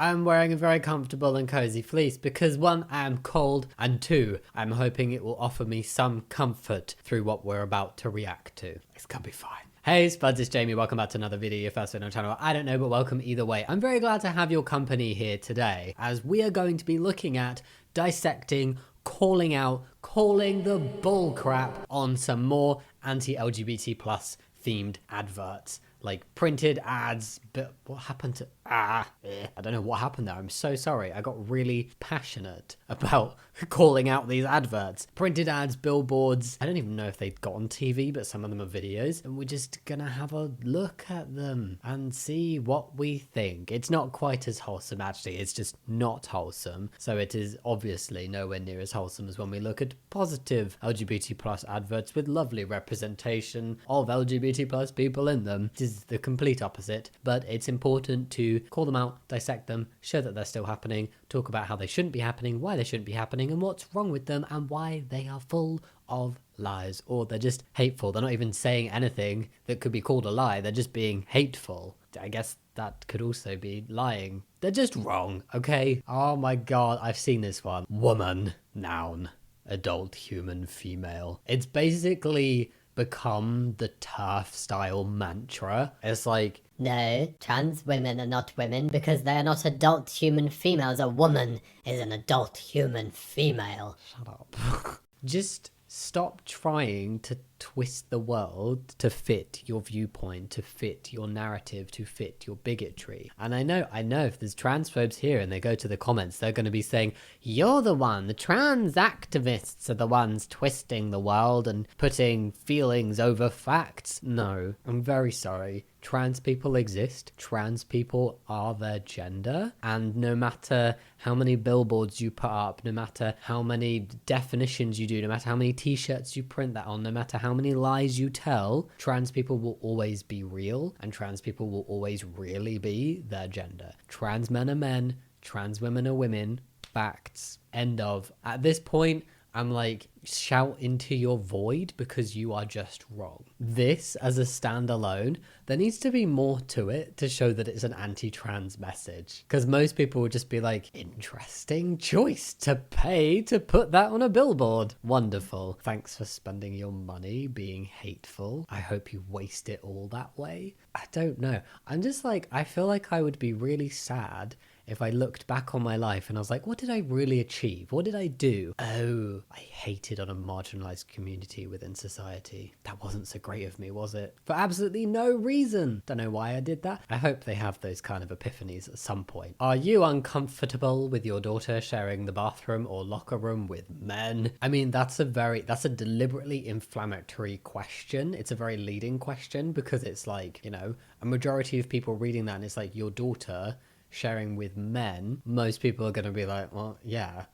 I'm wearing a very comfortable and cozy fleece because 1, I am cold, and 2, I'm hoping it will offer me some comfort through what we're about to react to. It's gonna be fine. Hey Spuds, it's Jamie. Welcome back to another video. Your first one on the channel. I don't know, but welcome either way. I'm very glad to have your company here today, as we are going to be looking at dissecting, calling out, calling the bullcrap on some more anti-LGBT plus themed adverts. Like printed ads, but what happened to, I don't know what happened there. I'm so sorry. I got really passionate about calling out these adverts. Printed ads, billboards. I don't even know if they got on TV, but some of them are videos. And we're just gonna have a look at them and see what we think. It's not quite as wholesome, actually. It's just not wholesome. So it is obviously nowhere near as wholesome as when we look at positive LGBT plus adverts with lovely representation of LGBT plus people in them. It is the complete opposite, but it's important to call them out, dissect them, show that they're still happening, talk about how they shouldn't be happening, why they shouldn't be happening, and what's wrong with them, and why they are full of lies, or they're just hateful. They're not even saying anything that could be called a lie. They're just being hateful. I guess that could also be lying. They're just wrong, okay? Oh my god, I've seen this one. Woman, noun, adult human female. It's basically become the TERF style mantra. It's like, no, trans women are not women because they are not adult human females. A woman is an adult human female. shut up. Just stop trying to twist the world to fit your viewpoint, to fit your narrative, to fit your bigotry. And I know if there's transphobes here and they go to the comments, they're going to be saying, you're the one, the trans activists are the ones twisting the world and putting feelings over facts. No, I'm very sorry. Trans people exist. Trans people are their gender. And no matter how many billboards you put up, no matter how many definitions you do, no matter how many t-shirts you print that on, no matter how many lies you tell, trans people will always be real, and trans people will always really be their gender. Trans men are men, trans women are women. Facts. End of. At this point, I'm like, shout into your void because you are just wrong. This, as a standalone, there needs to be more to it to show that it's an anti-trans message. Because most people would just be like, interesting choice to pay to put that on a billboard. Wonderful. Thanks for spending your money being hateful. I hope you waste it all that way. I don't know. I'm just like, I feel like I would be really sad if I looked back on my life and I was like, what did I really achieve? What did I do? Oh, I hated on a marginalized community within society. That wasn't so great of me, was it? For absolutely no reason. Don't know why I did that. I hope they have those kind of epiphanies at some point. Are you uncomfortable with your daughter sharing the bathroom or locker room with men? I mean, that's a deliberately inflammatory question. It's a very leading question because it's like, you know, a majority of people reading that and it's like, your daughter sharing with men, most people are going to be like, well, yeah.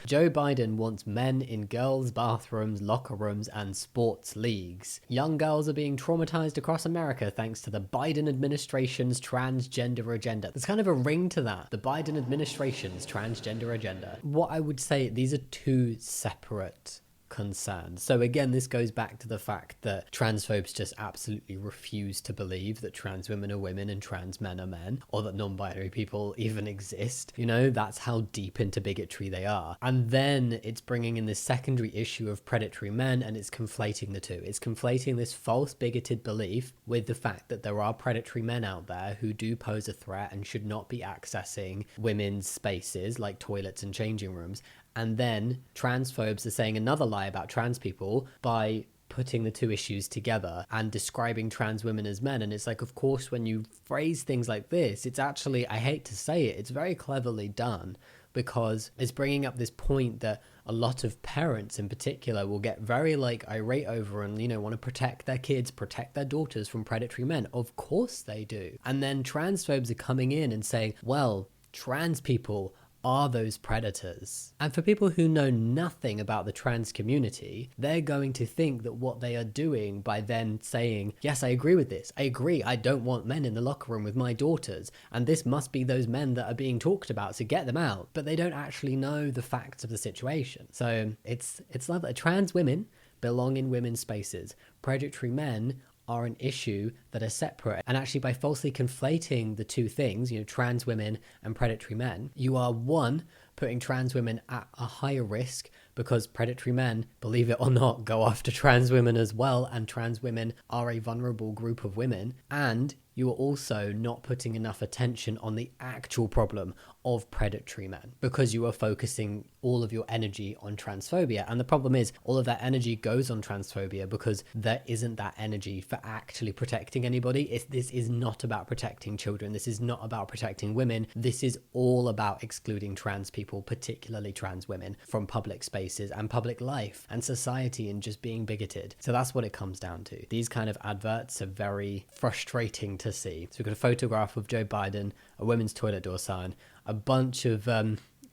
Joe Biden wants men in girls' bathrooms, locker rooms, and sports leagues. Young girls are being traumatized across America thanks to the Biden administration's transgender agenda. There's kind of a ring to that. The Biden administration's transgender agenda. What I would say, these are two separate concerns. So again, this goes back to the fact that transphobes just absolutely refuse to believe that trans women are women and trans men are men, or that non-binary people even exist. You know, that's how deep into bigotry they are. And then it's bringing in this secondary issue of predatory men, and it's conflating the two. It's conflating this false bigoted belief with the fact that there are predatory men out there who do pose a threat and should not be accessing women's spaces like toilets and changing rooms. And then transphobes are saying another lie about trans people by putting the two issues together and describing trans women as men. And it's like, of course, when you phrase things like this, it's actually, I hate to say it, it's very cleverly done because it's bringing up this point that a lot of parents in particular will get very like irate over and, you know, want to protect their kids, protect their daughters from predatory men. Of course they do. And then transphobes are coming in and saying, well, trans people are those predators. And for people who know nothing about the trans community, they're going to think that what they are doing by then saying, yes, I agree with this. I agree. I don't want men in the locker room with my daughters. And this must be those men that are being talked about, so get them out. But they don't actually know the facts of the situation. So it's like that trans women belong in women's spaces. Predatory men are an issue that are separate. And actually, by falsely conflating the two things, trans women and predatory men, you are, one, putting trans women at a higher risk, because predatory men, believe it or not, go after trans women as well, and trans women are a vulnerable group of women. And you are also not putting enough attention on the actual problem of predatory men, because you are focusing all of your energy on transphobia. And the problem is, all of that energy goes on transphobia because there isn't that energy for actually protecting anybody. This is not about protecting children. This is not about protecting women. This is all about excluding trans people, particularly trans women, from public spaces and public life and society, and just being bigoted. So that's what it comes down to. These kind of adverts are very frustrating to see. So we've got a photograph of Joe Biden, a women's toilet door sign, a bunch of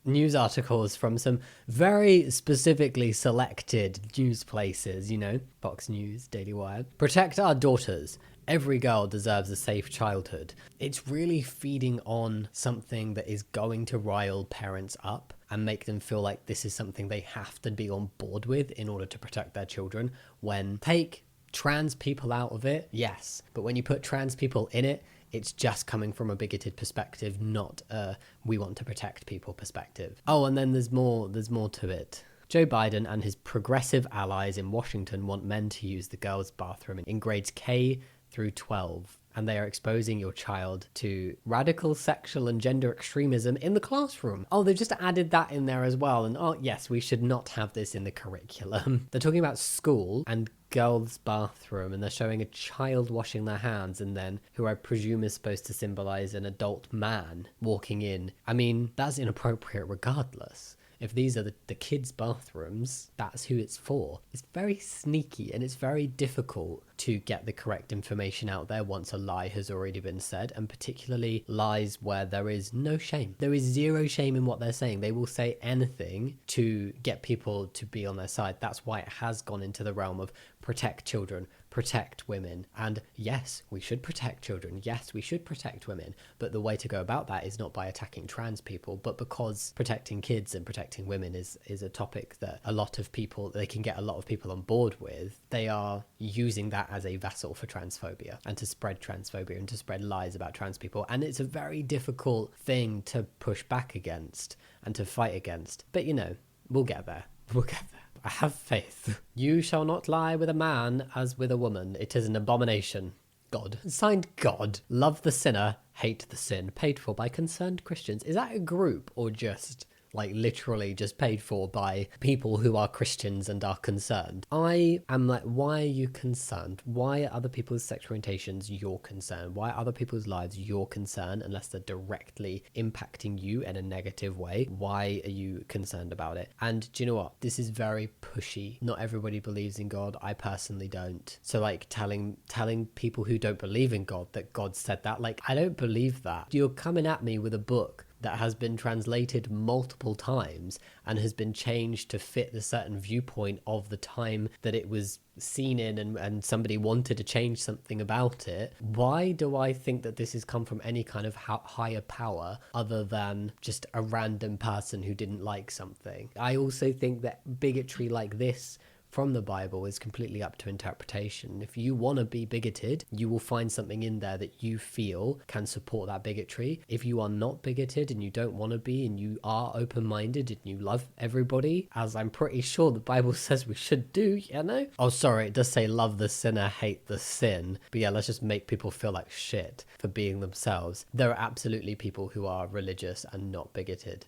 news articles from some very specifically selected news places, Fox News, Daily Wire. Protect our daughters. Every girl deserves a safe childhood. It's really feeding on something that is going to rile parents up and make them feel like this is something they have to be on board with in order to protect their children. When take trans people out of it, yes, but when you put trans people in it, it's just coming from a bigoted perspective, not a we want to protect people perspective. Oh, and then there's more to it. Joe Biden and his progressive allies in Washington want men to use the girls' bathroom in grades K through 12, and they are exposing your child to radical sexual and gender extremism in the classroom. Oh, they've just added that in there as well. And oh, yes, we should not have this in the curriculum. They're talking about school and girls' bathroom, and they're showing a child washing their hands, and then who I presume is supposed to symbolize an adult man walking in. I mean, that's inappropriate regardless. If these are the kids' bathrooms, that's who it's for. It's very sneaky, and it's very difficult to get the correct information out there once a lie has already been said, and particularly lies where there is no shame. There is zero shame in what they're saying. They will say anything to get people to be on their side. That's why it has gone into the realm of protect children, protect women. And yes, we should protect children. Yes, we should protect women. But the way to go about that is not by attacking trans people, but because protecting kids and protecting women is a topic that they can get a lot of people on board with. They are using that as a vessel for transphobia and to spread transphobia and to spread lies about trans people. And it's a very difficult thing to push back against and to fight against. But we'll get there. We'll get there. I have faith. You shall not lie with a man as with a woman. It is an abomination. God. Signed, God. Love the sinner, hate the sin. Paid for by Concerned Christians. Is that a group or just literally just paid for by people who are Christians and are concerned? I am like, why are you concerned? Why are other people's sexual orientations your concern? Why are other people's lives your concern unless they're directly impacting you in a negative way? Why are you concerned about it? And do you know what? This is very pushy. Not everybody believes in God. I personally don't. So telling people who don't believe in God that God said that, I don't believe that. You're coming at me with a book that has been translated multiple times and has been changed to fit the certain viewpoint of the time that it was seen in, and somebody wanted to change something about it. Why do I think that this has come from any kind of higher power other than just a random person who didn't like something? I also think that bigotry like this from the Bible is completely up to interpretation. If you want to be bigoted, you will find something in there that you feel can support that bigotry. If you are not bigoted and you don't want to be, and you are open-minded and you love everybody, as I'm pretty sure the Bible says we should do, Oh, sorry, it does say love the sinner, hate the sin. But yeah, let's just make people feel like shit for being themselves. There are absolutely people who are religious and not bigoted,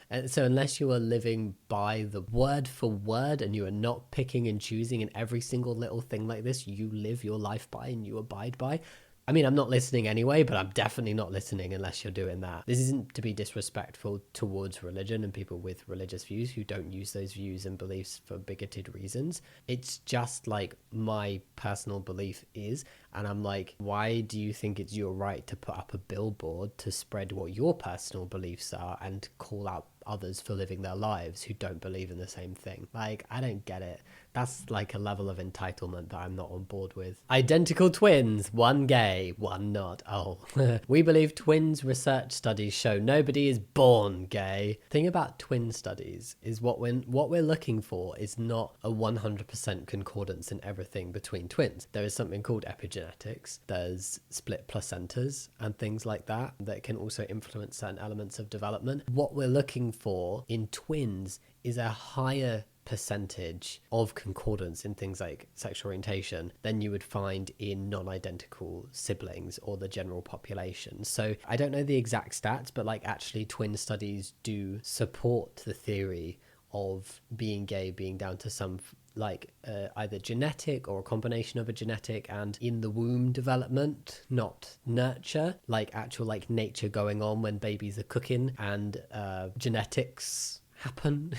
And so unless you are living by the word for word and you are not picking and choosing in every single little thing like this, you live your life by and you abide by. I mean, I'm not listening anyway, but I'm definitely not listening unless you're doing that. This isn't to be disrespectful towards religion and people with religious views who don't use those views and beliefs for bigoted reasons. It's just my personal belief is, and I'm like, why do you think it's your right to put up a billboard to spread what your personal beliefs are and call out others for living their lives who don't believe in the same thing. Like, I don't get it. That's like a level of entitlement that I'm not on board with. Identical twins, one gay, one not. Oh, we believe twins research studies show nobody is born gay. Thing about twin studies is what we're looking for is not a 100% concordance in everything between twins. There is something called epigenetics. There's split placentas and things like that that can also influence certain elements of development. What we're looking for in twins is a higher percentage of concordance in things like sexual orientation than you would find in non-identical siblings or the general population. So I don't know the exact stats, but like actually twin studies do support the theory of being gay being down to some like either genetic or a combination of a genetic and in the womb development, not nurture, like actual like nature going on when babies are cooking and genetics happen.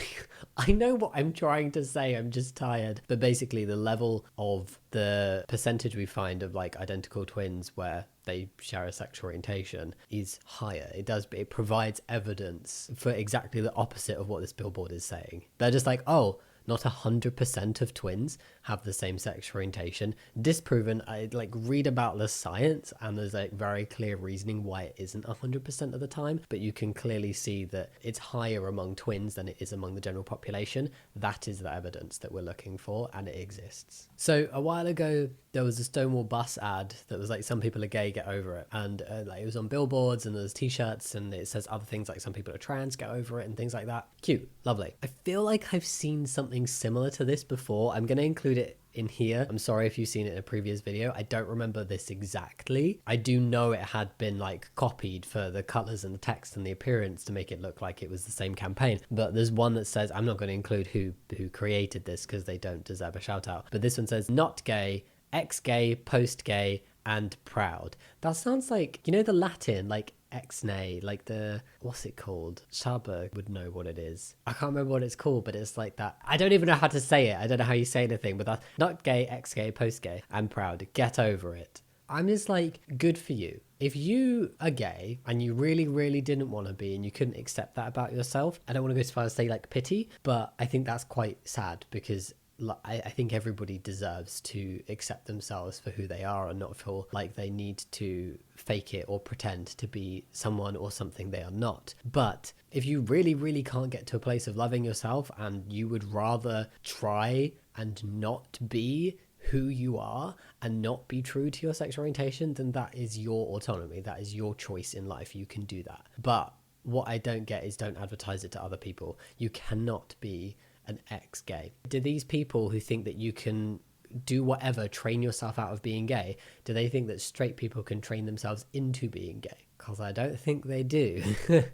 I know what I'm trying to say, I'm just tired. But basically the level of the percentage we find of like identical twins where they share a sexual orientation is higher. It provides evidence for exactly the opposite of what this billboard is saying. They're just like, oh, not 100% of twins have the same sexual orientation. Disproven. I like read about the science and there's like very clear reasoning why it isn't 100% of the time, but you can clearly see that it's higher among twins than it is among the general population. That is the evidence that we're looking for, and it exists. So a while ago, there was a Stonewall bus ad that was like, some people are gay, get over it. And like it was on billboards and there's t-shirts and it says other things like some people are trans, get over it and things like that. Cute, lovely. I feel like I've seen something similar to this before. I'm going to include it in here. I'm sorry if you've seen it in a previous video. I don't remember this exactly. I do know it had been like copied for the colors and the text and the appearance to make it look like it was the same campaign. But there's one that says, I'm not going to include who created this because they don't deserve a shout out. But this one says, not gay, ex-gay, post-gay, and proud. That sounds like, you know, the Latin, like ex-nay, like the, what's it called? Shaba would know what it is. I can't remember what it's called, but it's like that. I don't even know how to say it. I don't know how you say anything, but that's not gay, ex-gay, post-gay, and proud. Get over it. I'm just like, good for you. If you are gay and you really, really didn't want to be and you couldn't accept that about yourself, I don't want to go as far as say like pity, but I think that's quite sad because I think everybody deserves to accept themselves for who they are and not feel like they need to fake it or pretend to be someone or something they are not. But if you really, really can't get to a place of loving yourself and you would rather try and not be who you are and not be true to your sexual orientation, then that is your autonomy. That is your choice in life. You can do that. But what I don't get is don't advertise it to other people. You cannot be an ex-gay. Do these people who think that you can do whatever, train yourself out of being gay, do they think that straight people can train themselves into being gay? Because I don't think they do.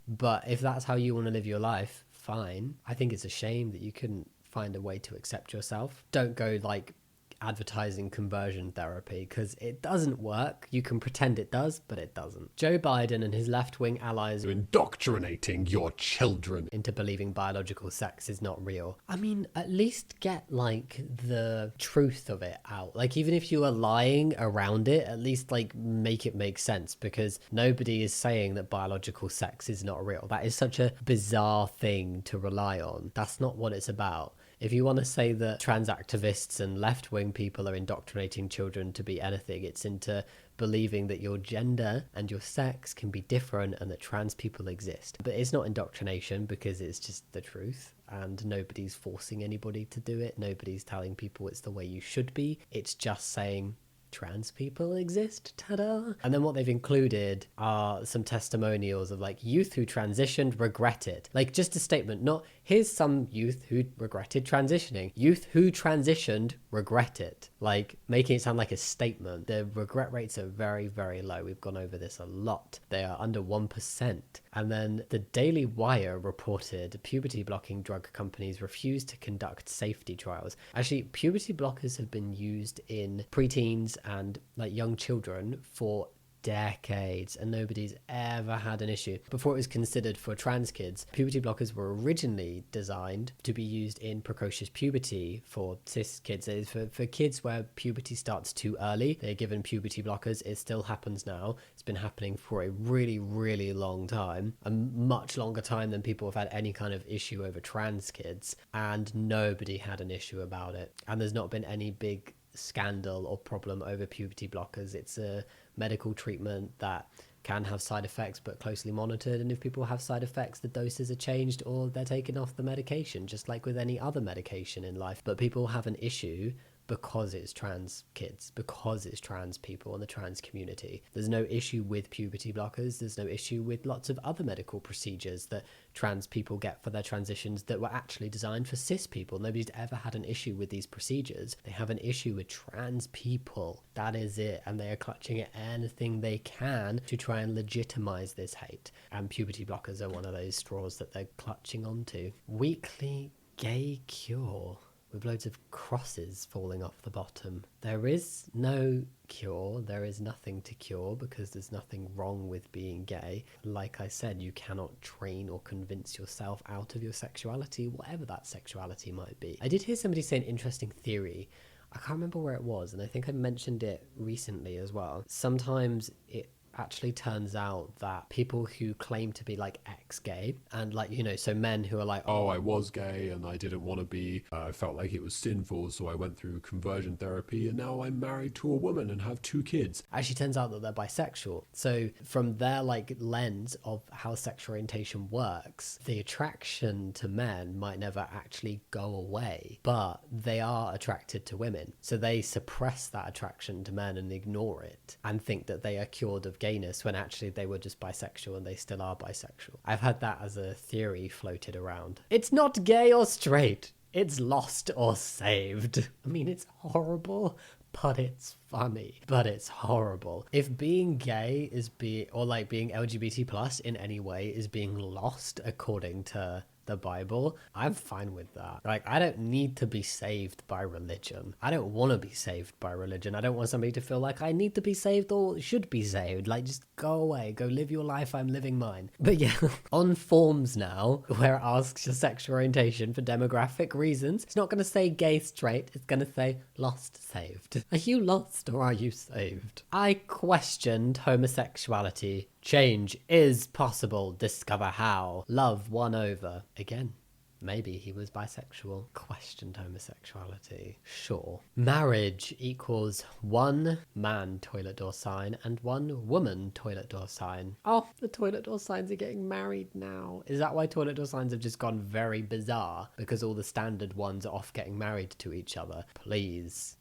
But if that's how you want to live your life, fine. I think it's a shame that you couldn't find a way to accept yourself. Don't go like advertising conversion therapy because it doesn't work. You can pretend it does, but it doesn't. Joe Biden and his left-wing allies are indoctrinating your children into believing biological sex is not real. I mean, at least get like the truth of it out. Like even if you are lying around it, at least like make it make sense, because nobody is saying that biological sex is not real. That is such a bizarre thing to rely on. That's not what it's about. If you want to say that trans activists and left-wing people are indoctrinating children to be anything, it's into believing that your gender and your sex can be different and that trans people exist. But it's not indoctrination because it's just the truth and nobody's forcing anybody to do it. Nobody's telling people it's the way you should be. It's just saying trans people exist, ta-da. And then what they've included are some testimonials of like youth who transitioned regret it. Like just a statement, not here's some youth who regretted transitioning. Youth who transitioned regret it. Like making it sound like a statement. The regret rates are very, very low. We've gone over this a lot. They are under 1%. And then the Daily Wire reported puberty blocking drug companies refuse to conduct safety trials. Actually, puberty blockers have been used in preteens and like young children for decades and nobody's ever had an issue. Before it was considered for trans kids, puberty blockers were originally designed to be used in precocious puberty for cis kids. For kids where puberty starts too early, they're given puberty blockers. It still happens now. It's been happening for a really, really long time, a much longer time than people have had any kind of issue over trans kids, and nobody had an issue about it. And there's not been any big scandal or problem over puberty blockers. It's a medical treatment that can have side effects but closely monitored, and if people have side effects, the doses are changed or they're taken off the medication, just like with any other medication in life. But people have an issue because it's trans kids, because it's trans people in the trans community. There's no issue with puberty blockers. There's no issue with lots of other medical procedures that trans people get for their transitions that were actually designed for cis people. Nobody's ever had an issue with these procedures. They have an issue with trans people. That is it. And they are clutching at anything they can to try and legitimize this hate. And puberty blockers are one of those straws that they're clutching onto. Weekly gay cure, with loads of crosses falling off the bottom. There is no cure. There is nothing to cure because there's nothing wrong with being gay. Like I said, you cannot train or convince yourself out of your sexuality, whatever that sexuality might be. I did hear somebody say an interesting theory. I can't remember where it was, and I think I mentioned it recently as well. Sometimes it actually turns out that people who claim to be like ex-gay and like, you know, so men who are like, Oh, I was gay and I didn't want to be. I felt like it was sinful, so I went through conversion therapy and now I'm married to a woman and have 2 kids. Actually turns out that they're bisexual. So from their like lens of how sexual orientation works, the attraction to men might never actually go away, but they are attracted to women. So they suppress that attraction to men and ignore it and think that they are cured of gayness when actually they were just bisexual and they still are bisexual. I've had that as a theory floated around. It's not gay or straight. It's lost or saved. I mean, it's horrible, but it's funny. But it's horrible. If being gay is being LGBT plus in any way is being lost according to the Bible, I'm fine with that. Like, I don't need to be saved by religion. I don't want to be saved by religion. I don't want somebody to feel like I need to be saved or should be saved. Like, just go away, go live your life, I'm living mine. But yeah, on forms now, where it asks your sexual orientation for demographic reasons, it's not going to say gay, straight, it's going to say lost, saved. Are you lost or are you saved? I questioned homosexuality. Change is possible. Discover how. Love won over. Again, maybe he was bisexual. Questioned homosexuality. Sure. Marriage equals 1 man toilet door sign and 1 woman toilet door sign. Oh, the toilet door signs are getting married now. Is that why toilet door signs have just gone very bizarre? Because all the standard ones are off getting married to each other. Please. ...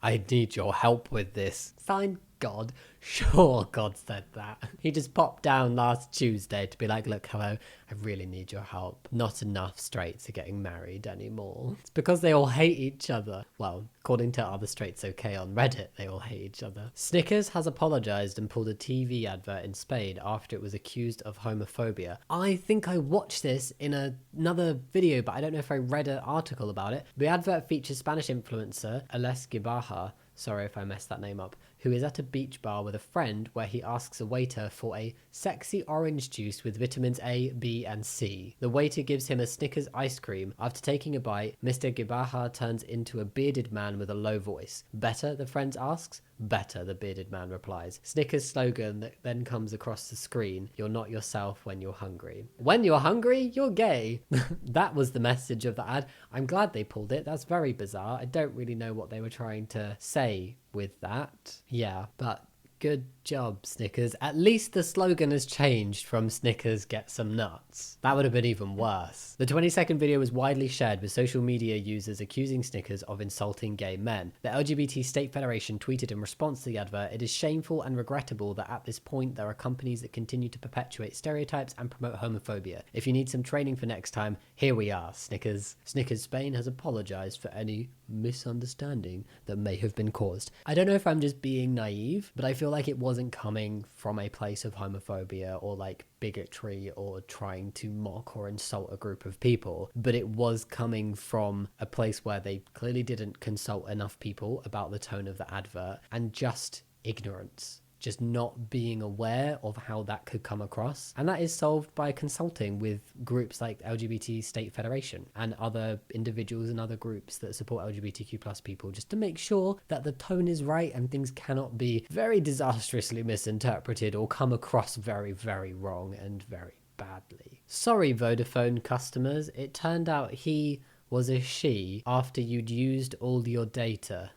I need your help with this. Sign God. Sure, God said that. He just popped down last Tuesday to be like, look, hello, I really need your help. Not enough straights are getting married anymore. It's because they all hate each other. Well, according to Other Straights Okay on Reddit, they all hate each other. Snickers has apologized and pulled a TV advert in Spain after it was accused of homophobia. I think I watched this in another video, but I don't know if I read an article about it. The advert features Spanish influencer Ales Gibaja, sorry if I messed that name up, who is at a beach bar with a friend where he asks a waiter for a sexy orange juice with vitamins A, B, and C. The waiter gives him a Snickers ice cream. After taking a bite, Mr. Gibaja turns into a bearded man with a low voice. Better, the friend asks. Better, the bearded man replies. Snickers slogan that then comes across the screen: you're not yourself when you're hungry. When you're hungry, you're gay. That was the message of the ad. I'm glad they pulled it. That's very bizarre. I don't really know what they were trying to say with that. Yeah, but good job, Snickers. At least the slogan has changed from Snickers get some nuts. That would have been even worse. The 20-second video was widely shared, with social media users accusing Snickers of insulting gay men. The LGBT State Federation tweeted in response to the advert, "It is shameful and regrettable that at this point there are companies that continue to perpetuate stereotypes and promote homophobia. If you need some training for next time, here we are, Snickers." Snickers Spain has apologized for any misunderstanding that may have been caused. I don't know if I'm just being naive, but I feel like it wasn't coming from a place of homophobia or like bigotry or trying to mock or insult a group of people, but it was coming from a place where they clearly didn't consult enough people about the tone of the advert, and just ignorance. just not being aware of how that could come across. And that is solved by consulting with groups like LGBT State Federation and other individuals and other groups that support LGBTQ plus people, just to make sure that the tone is right and things cannot be very disastrously misinterpreted or come across very, very wrong and very badly. Sorry, Vodafone customers, it turned out he was a she after you'd used all your data.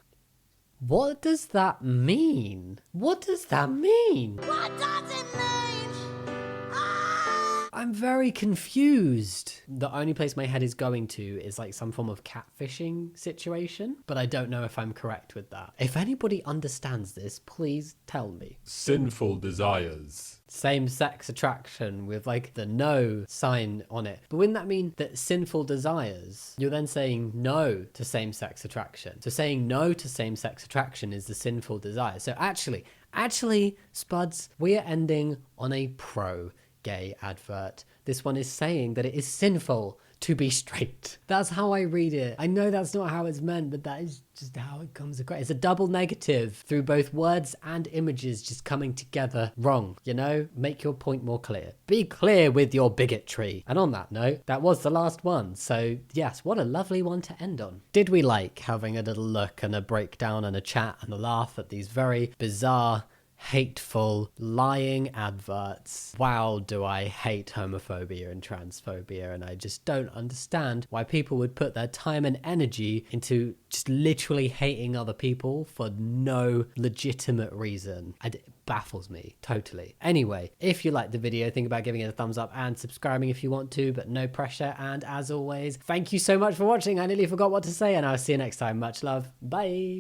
What does that mean? What does that mean? What does it mean? I'm very confused. The only place my head is going to is like some form of catfishing situation, but I don't know if I'm correct with that. If anybody understands this, please tell me. Sinful desires. Same-sex attraction with like the no sign on it. But wouldn't that mean that sinful desires, you're then saying no to same-sex attraction? So saying no to same-sex attraction is the sinful desire. So actually, Spuds, we are ending on a pro-gay advert. This one is saying that it is sinful to be straight. That's how I read it. I know that's not how it's meant, but that is just how it comes across. It's a double negative through both words and images just coming together wrong, you know? Make your point more clear. Be clear with your bigotry. And on that note, that was the last one. So yes, what a lovely one to end on. Did we like having a little look and a breakdown and a chat and a laugh at these very bizarre, hateful, lying adverts? Wow, do I hate homophobia and transphobia, and I just don't understand why people would put their time and energy into just literally hating other people for no legitimate reason. And it baffles me totally. Anyway, if you liked the video, think about giving it a thumbs up and subscribing if you want to, but no pressure. And as always, thank you so much for watching. I nearly forgot what to say, and I'll see you next time. Much love. Bye.